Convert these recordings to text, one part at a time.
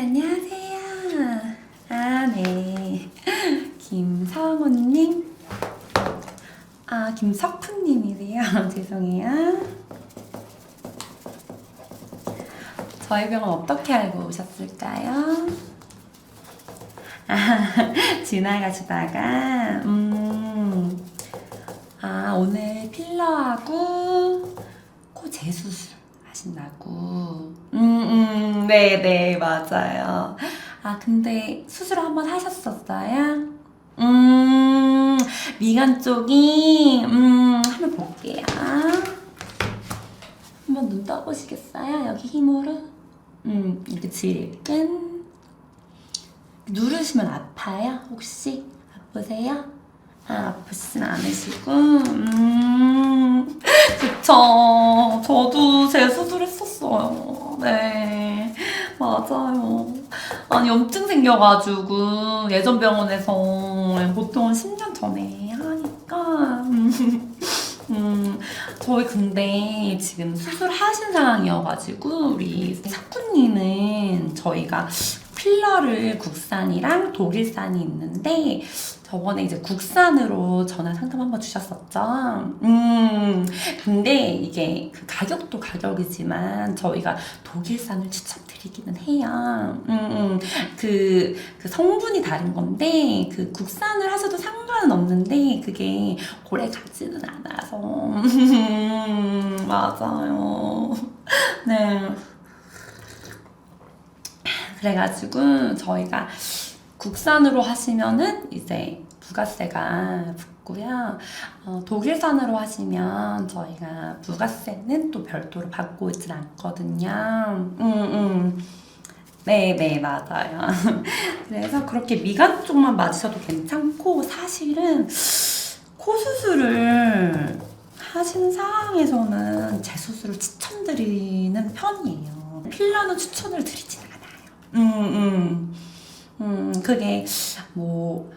안녕하세요. 네. 김성훈님. 김석훈님이세요. 죄송해요. 저희 병원 어떻게 알고 오셨을까요? 지나가시다가, 오늘 필러하고 코 재수술 하신다고. 네네, 맞아요. 근데 수술 한번 하셨었어요? 미간 쪽이, 한번 볼게요. 한번 눈 떠보시겠어요? 여기 힘으로. 이렇게 질끈. 누르시면 아파요? 혹시? 아프세요? 아프시진 않으시고. 그쵸. 저도 재수술했었어요. 네. 맞아요. 염증 생겨가지고 예전 병원에서 보통은 10년 전에 하니까. 저희 근데 지금 수술하신 상황이어가지고 우리 사쿠님은 저희가 필러를 국산이랑 독일산이 있는데 저번에 이제 국산으로 전화 상담 한번 주셨었죠. 근데 이게 그 가격도 가격이지만 저희가 독일산을 추천드리기는 해요. 그 성분이 다른 건데 그 국산을 하셔도 상관은 없는데 그게 오래 가지는 않아서 맞아요. 네. 그래가지고 저희가 국산으로 하시면은 이제 부가세가 붙고요. 독일산으로 하시면 저희가 부가세는 또 별도로 받고 있진 않거든요. 네, 맞아요. 그래서 그렇게 미간 쪽만 맞으셔도 괜찮고 사실은 코 수술을 하시는 상황에서는 재수술을 추천드리는 편이에요. 필러는 추천을 드리지는 그게 뭐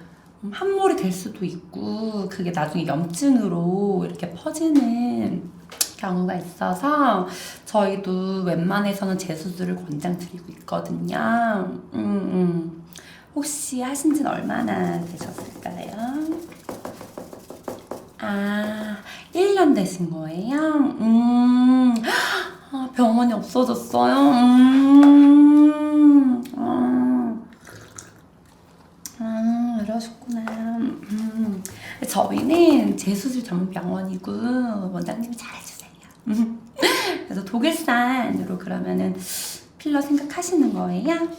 함몰이 될 수도 있고 그게 나중에 염증으로 이렇게 퍼지는 경우가 있어서 저희도 웬만해서는 재수술을 권장드리고 있거든요. 혹시 하신 지는 얼마나 되셨을까요? 1년 되신 거예요? 병원이 없어졌어요? 이러셨구나. 저희는 재수술 전문 병원이고 원장님이 잘해주세요. 그래서 독일산으로 그러면은 필러 생각하시는 거예요?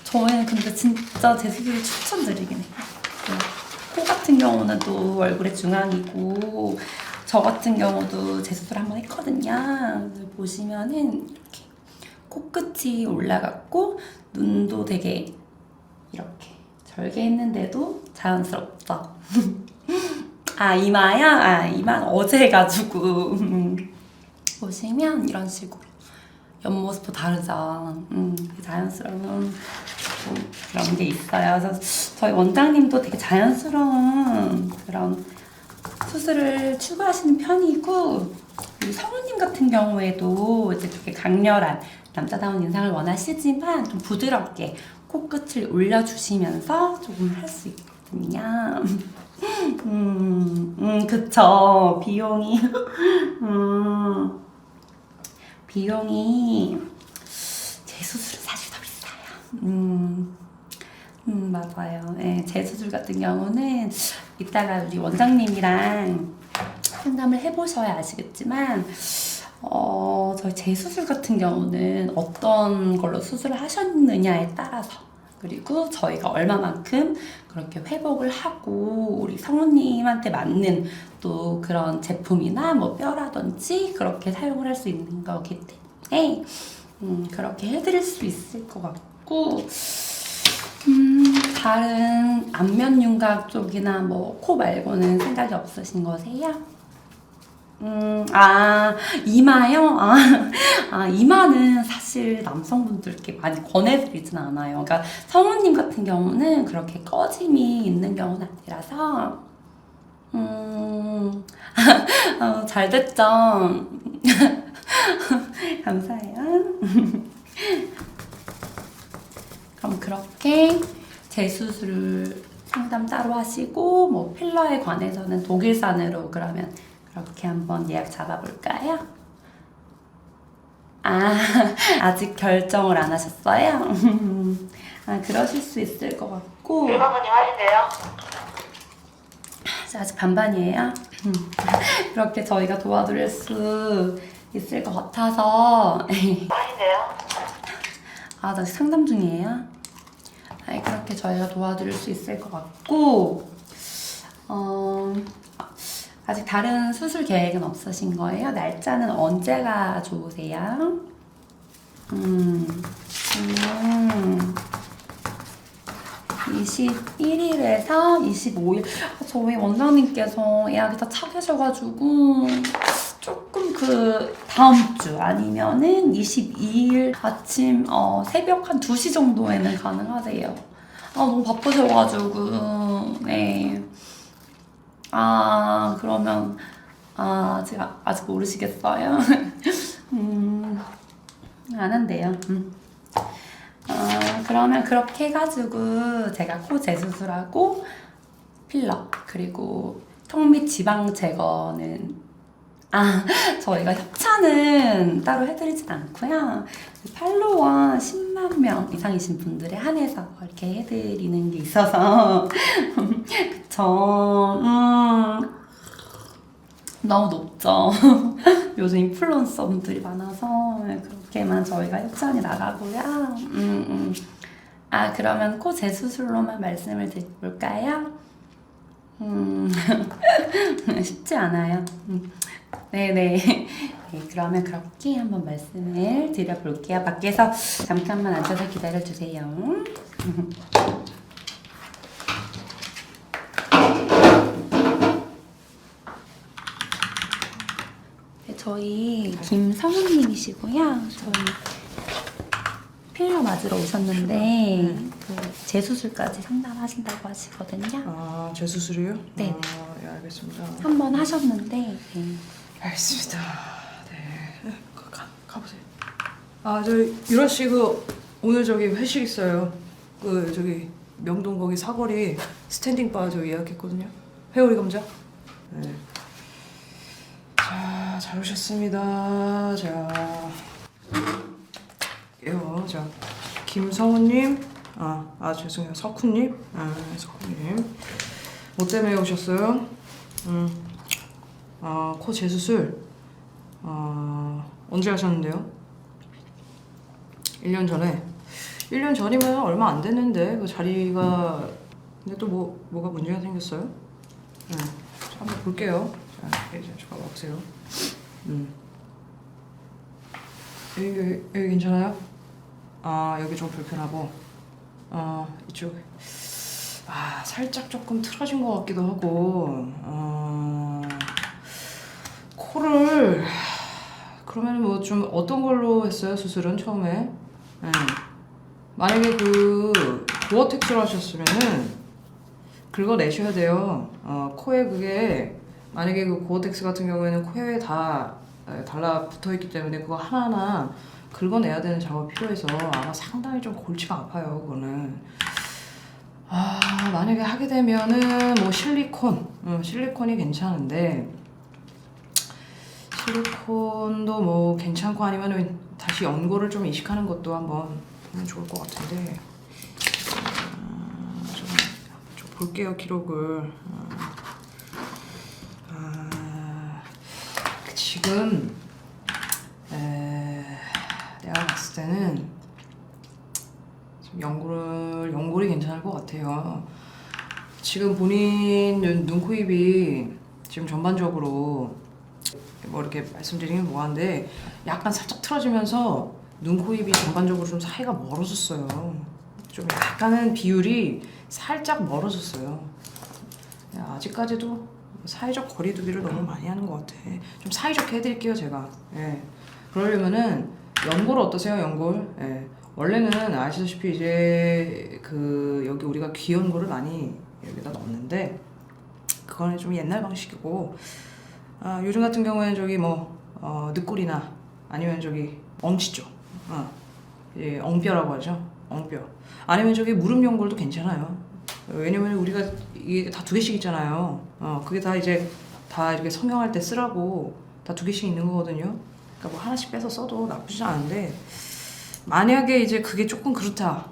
저희는 근데 진짜 재수술을 추천드리긴 해요. 코 같은 경우는 또 얼굴의 중앙이고 저 같은 경우도 재수술 한번 했거든요. 보시면은 이렇게 코끝이 올라갔고 눈도 되게 이렇게 절개했는데도 자연스럽죠. 이마요? 이마는 어제 해가지고 보시면 이런 식으로 옆모습도 다르죠. 자연스러운 그런 게 있어요. 그래서 저희 원장님도 되게 자연스러운 그런 수술을 추구하시는 편이고 우리 성우님 같은 경우에도 이제 그렇게 강렬한 남자다운 인상을 원하시지만 좀 부드럽게 코끝을 올려주시면서 조금 할 수 있거든요. 그쵸. 비용이 재수술은 사실 더 비싸요. 맞아요. 네, 재수술 같은 경우는 이따가 우리 원장님이랑 상담을 해보셔야 아시겠지만 저희 재수술 같은 경우는 어떤 걸로 수술을 하셨느냐에 따라서 그리고 저희가 얼마만큼 그렇게 회복을 하고 우리 성우님한테 맞는 또 그런 제품이나 뭐 뼈라든지 그렇게 사용을 할 수 있는 거기 때문에 그렇게 해드릴 수 있을 것 같고 다른 안면 윤곽 쪽이나 뭐 코 말고는 생각이 없으신 거세요? 이마요? 이마는 사실 남성분들께 많이 권해드리진 않아요. 그러니까 성우님 같은 경우는 그렇게 꺼짐이 있는 경우는 아니라서, 잘 됐죠? 감사해요. 그럼 그렇게 재수술 상담 따로 하시고 뭐 필러에 관해서는 독일산으로 그러면 그렇게 한번 예약 잡아볼까요? 아, 아직 결정을 안 하셨어요? 아, 그러실 수 있을 것 같고. 일반분님 하신대요? 아직 반반이에요? 그렇게 저희가 도와드릴 수 있을 것 같아서. 하신대요? 아, 나 상담 중이에요? 아니, 그렇게 저희가 도와드릴 수 있을 것 같고, 아직 다른 수술 계획은 없으신 거예요? 날짜는 언제가 좋으세요? 21일에서 25일. 저희 원장님께서 예약이 다 차 계셔가지고 조금 그 다음 주 아니면은 22일 아침 새벽 한 2시 정도에는 가능하세요. 아, 너무 바쁘셔가지고. 네. 아, 그러면 제가 아직 모르시겠어요? 안 한대요. 그러면 그렇게 해가지고 제가 코 재수술하고 필러 그리고 턱 및 지방 제거는 저희가 협찬은 따로 해드리진 않고요. 팔로워 10만 명 이상이신 분들에 한해서 이렇게 해드리는 게 있어서 그쵸. 너무 높죠. 요즘 인플루언서 분들이 많아서 그렇게만 저희가 협찬이 나가고요. 그러면 코 재수술로만 말씀을 드려볼까요? 쉽지 않아요. 네네. 네, 그러면 그렇게 한번 말씀을 드려볼게요. 밖에서 잠깐만 앉아서 기다려주세요. 네, 저희 김성훈님이시고요. 저희 필러 맞으러 오셨는데 그 재수술까지 상담하신다고 하시거든요. 아, 재수술이요? 네. 예, 알겠습니다. 한 번 하셨는데 네. 알겠습니다. 네. 가보세요. 유라 씨, 오늘 회식 있어요. 명동 거기 사거리 스탠딩 바 예약했거든요. 회오리 감자. 네. 자, 잘 오셨습니다. 김성훈님. 죄송해요. 석훈님. 석훈님. 뭐 때문에 오셨어요? 코 재수술. 언제 하셨는데요? 1년 전에. 1년 전이면 얼마 안 됐는데 그 자리가 근데 또 뭐가 문제가 생겼어요? 네. 한번 볼게요. 자, 이제 잠깐 와보세요. 여기 괜찮아요? 여기 좀 불편하고. 이쪽. 살짝 조금 틀어진 것 같기도 하고. 코를 그러면 뭐 좀 어떤 걸로 했어요? 수술은 처음에? 네. 만약에 고어텍스로 하셨으면은 긁어내셔야 돼요. 코에 그게 만약에 고어텍스 같은 경우에는 코에 다 달라붙어있기 때문에 그거 하나하나 긁어내야 되는 작업이 필요해서 아마 상당히 좀 골치가 아파요. 그거는 만약에 하게 되면은 뭐 실리콘이 괜찮은데 실리콘도 뭐 괜찮고 아니면은 다시 연고를 좀 이식하는 것도 한번 보면 좋을 것 같은데 좀 볼게요 기록을. 지금 내가 봤을 때는 연골이 괜찮을 것 같아요. 지금 본인 눈, 코, 입이 지금 전반적으로 뭐 이렇게 말씀드리긴 뭐한데 약간 살짝 틀어지면서 눈, 코, 입이 전반적으로 좀 사이가 멀어졌어요. 좀 약간은 비율이 살짝 멀어졌어요. 아직까지도 사이적 거리두기를 너무 많이 하는 것 같아. 좀 사이좋게 해드릴게요 제가. 예. 그러려면은 연골 어떠세요? 연골? 예. 원래는 아시다시피 이제 여기 우리가 귀연골을 많이 여기다 넣었는데 그거는 좀 옛날 방식이고 요즘 같은 경우에는 늑골이나 아니면 엉치 쪽 예, 엉뼈라고 하죠. 엉뼈. 아니면 저기 무릎 연골도 괜찮아요. 왜냐면 우리가 이게 다 2개씩 있잖아요. 그게 다 이제 다 이렇게 성형할 때 쓰라고 다 2개씩 있는 거거든요. 그러니까 뭐 하나씩 빼서 써도 나쁘지 않은데 만약에 이제 그게 조금 그렇다.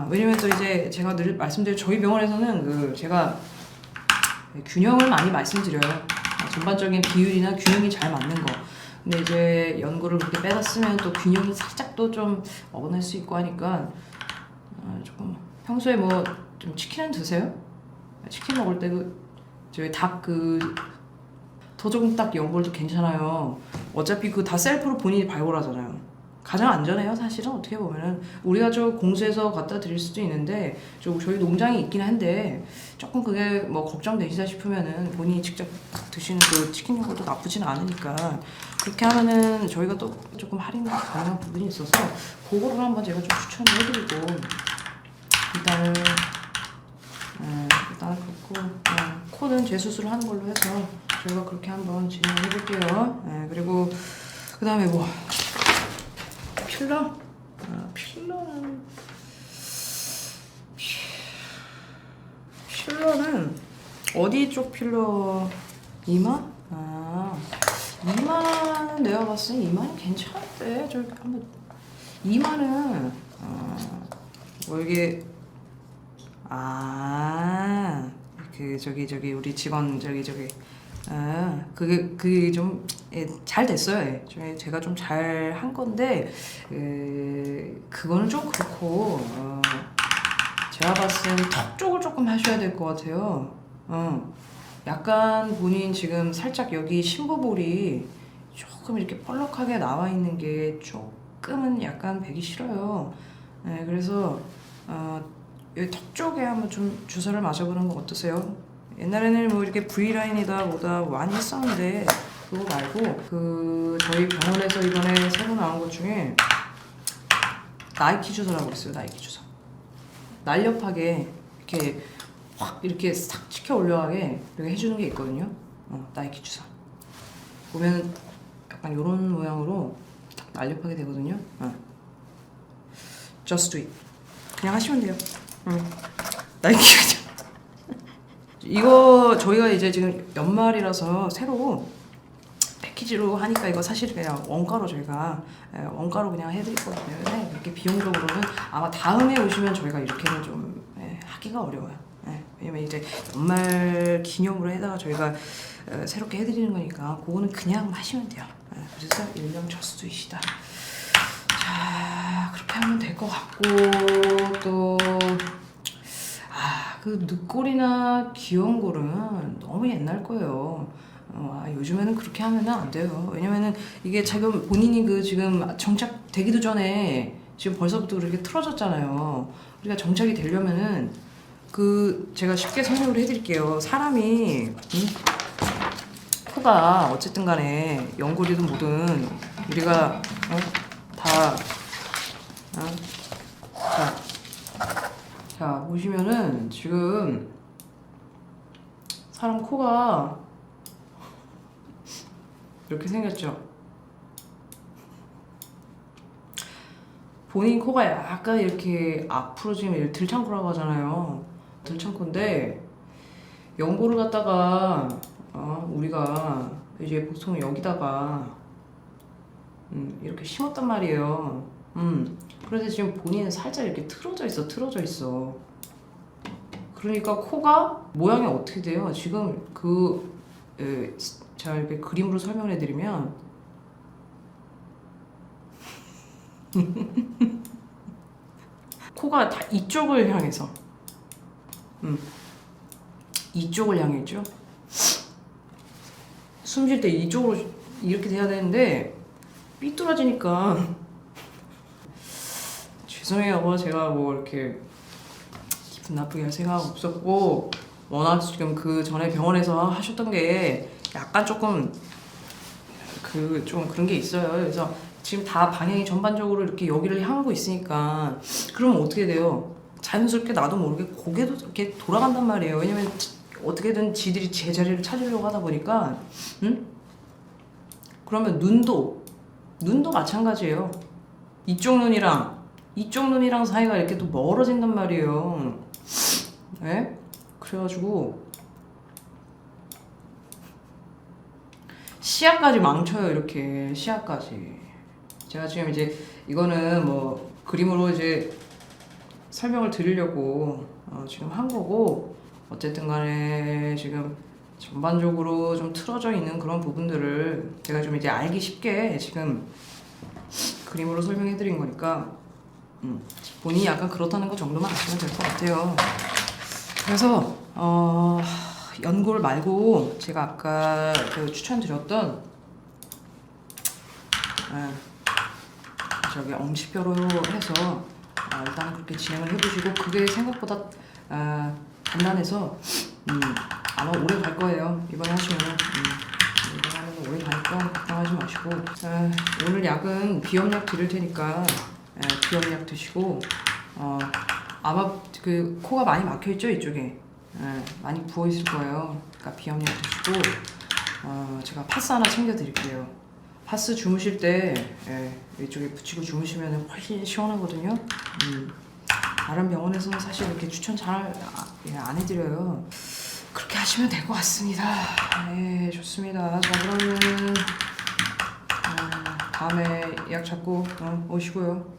왜냐면 또 이제 제가 늘 말씀드린 저희 병원에서는 그 제가 균형을 많이 말씀드려요. 전반적인 비율이나 균형이 잘 맞는 거. 근데 이제 연골을 그렇게 빼다 쓰면 또 균형이 살짝 또 좀 어긋날 수 있고 하니까 조금 평소에 뭐 좀 치킨은 드세요? 치킨 먹을 때 그 저희 닭그 토종닭 연골도 괜찮아요. 어차피 그 다 셀프로 본인이 발굴하잖아요. 가장 안전해요. 사실은 어떻게 보면은 우리가 저 공수해서 갖다 드릴 수도 있는데 저희 농장이 있긴 한데 조금 그게 뭐 걱정되시다 싶으면은 본인이 직접 드시는 그 치킨 연골도 나쁘진 않으니까 그렇게 하면은 저희가 또 조금 할인 가능한 부분이 있어서 그거를 한번 제가 좀 추천을 해드리고 일단은 그렇고 코는 재수술을 하는 걸로 해서 저희가 그렇게 한번 진행해 볼게요. 그리고 그 다음에 뭐 필러? 필러는 어디 쪽 필러? 이마? 이마는 내가 봤을 때 이마는 괜찮은데 저기 한번 이마는 뭐 이게 그 저기 우리 직원 저기 그게 좀 잘 됐어요. 제가 좀 잘 한 건데 그거는 좀 그렇고 제가 봤을 때 턱 쪽을 조금 하셔야 될 것 같아요. 약간 본인 지금 살짝 여기 심부볼이 조금 이렇게 펄럭하게 나와 있는 게 조금은 약간 배기 싫어요. 그래서 여기 턱 쪽에 한번 좀 주사를 맞아보는 거 어떠세요? 옛날에는 뭐 이렇게 V라인이다 뭐다 많이 했었는데 그거 말고 그 저희 병원에서 이번에 새로 나온 것 중에 나이키 주사라고 있어요. 나이키 주사. 날렵하게 이렇게 확 이렇게 싹 치켜 올려가게 이렇게 해주는 게 있거든요. 나이키 주사. 보면 약간 이런 모양으로 딱 날렵하게 되거든요. Just do it. 그냥 하시면 돼요. 나이키 주사. 이거 저희가 이제 지금 연말이라서 새로 패키지로 하니까 이거 사실 그냥 원가로 저희가 원가로 그냥 해드릴 거기 때문에 이렇게 비용적으로는 아마 다음에 오시면 저희가 이렇게는 좀 하기가 어려워요. 왜냐면 이제 연말 기념으로 해다가 저희가 새롭게 해드리는 거니까 그거는 그냥 하시면 돼요. 그래서 일명 저수두이시다. 자 그렇게 하면 될 것 같고 또 그 늑골이나 귀연골은 너무 옛날 거예요. 요즘에는 그렇게 하면 안 돼요. 왜냐면은 이게 지금 본인이 그 지금 정착되기도 전에 지금 벌써부터 그렇게 틀어졌잖아요. 우리가 정착이 되려면은 그 제가 쉽게 설명을 해드릴게요. 사람이 코가 어쨌든 간에 연골이든 뭐든 우리가 자 보시면은 지금 사람 코가 이렇게 생겼죠. 본인 코가 약간 이렇게 앞으로 지금 들창코라고 하잖아요. 들창코인데 연골을 갖다가 우리가 이제 보통 여기다가 이렇게 심었단 말이에요. 그래서 지금 본인은 살짝 이렇게 틀어져 있어. 그러니까 코가 모양이 어떻게 돼요? 지금 제가 이렇게 그림으로 설명해 드리면 코가 다 이쪽을 향해서 이쪽을 향했죠. 숨 쉴 때 이쪽으로 이렇게 돼야 되는데 삐뚤어지니까 죄송해요. 제가 뭐 이렇게 기분 나쁘게 할 생각 없었고 워낙 지금 그 전에 병원에서 하셨던 게 약간 조금 좀 그런 게 있어요. 그래서 지금 다 방향이 전반적으로 이렇게 여기를 향하고 있으니까 그러면 어떻게 돼요? 자연스럽게 나도 모르게 고개도 이렇게 돌아간단 말이에요. 왜냐면 어떻게든 지들이 제자리를 찾으려고 하다 보니까 그러면 눈도 마찬가지예요. 이쪽 눈이랑 이쪽 눈이랑 사이가 이렇게 또 멀어진단 말이에요. 네? 그래가지고 시야까지 망쳐요. 이렇게 시야까지. 제가 지금 이제 이거는 뭐 그림으로 이제 설명을 드리려고 지금 한 거고, 어쨌든 간에 지금 전반적으로 좀 틀어져 있는 그런 부분들을 제가 좀 이제 알기 쉽게 지금 그림으로 설명해 드린 거니까 본인이 약간 그렇다는 거 정도만 아시면 될 것 같아요. 그래서 연골 말고 제가 아까 그 추천드렸던 저기 엄지뼈로 해서 일단 그렇게 진행을 해보시고, 그게 생각보다 간단해서 아마 오래 갈 거예요. 이번에 하시면은 이번에 하면 오래 가니까 걱정하지 마시고, 오늘 약은 비염약 드릴 테니까 비염약 드시고, 아마 그 코가 많이 막혀 있죠, 이쪽에. 많이 부어 있을 거예요. 그러니까 비염약 드시고, 제가 파스 하나 챙겨 드릴게요. 파스 주무실 때 이쪽에 붙이고 주무시면 훨씬 시원하거든요. 다른 병원에서는 사실 이렇게 추천 잘 안 해드려요. 그렇게 하시면 될 것 같습니다. 네, 좋습니다. 자, 그러면 다음에 약 잡고 오시고요.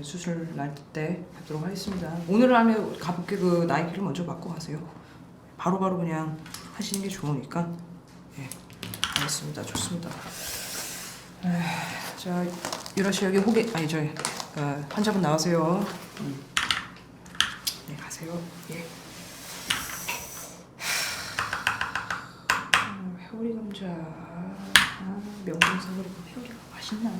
수술 날 때 뵙도록 하겠습니다. 오늘 하면 가볍게 그 나이키를 먼저 맞고 가세요. 바로바로 그냥 하시는 게 좋으니까. 예, 알겠습니다. 좋습니다. 자, 유라 씨 여기 환자분 나가세요. 네, 가세요. 예. 회오리 감자. 명동 사거리 회오리가 맛있나?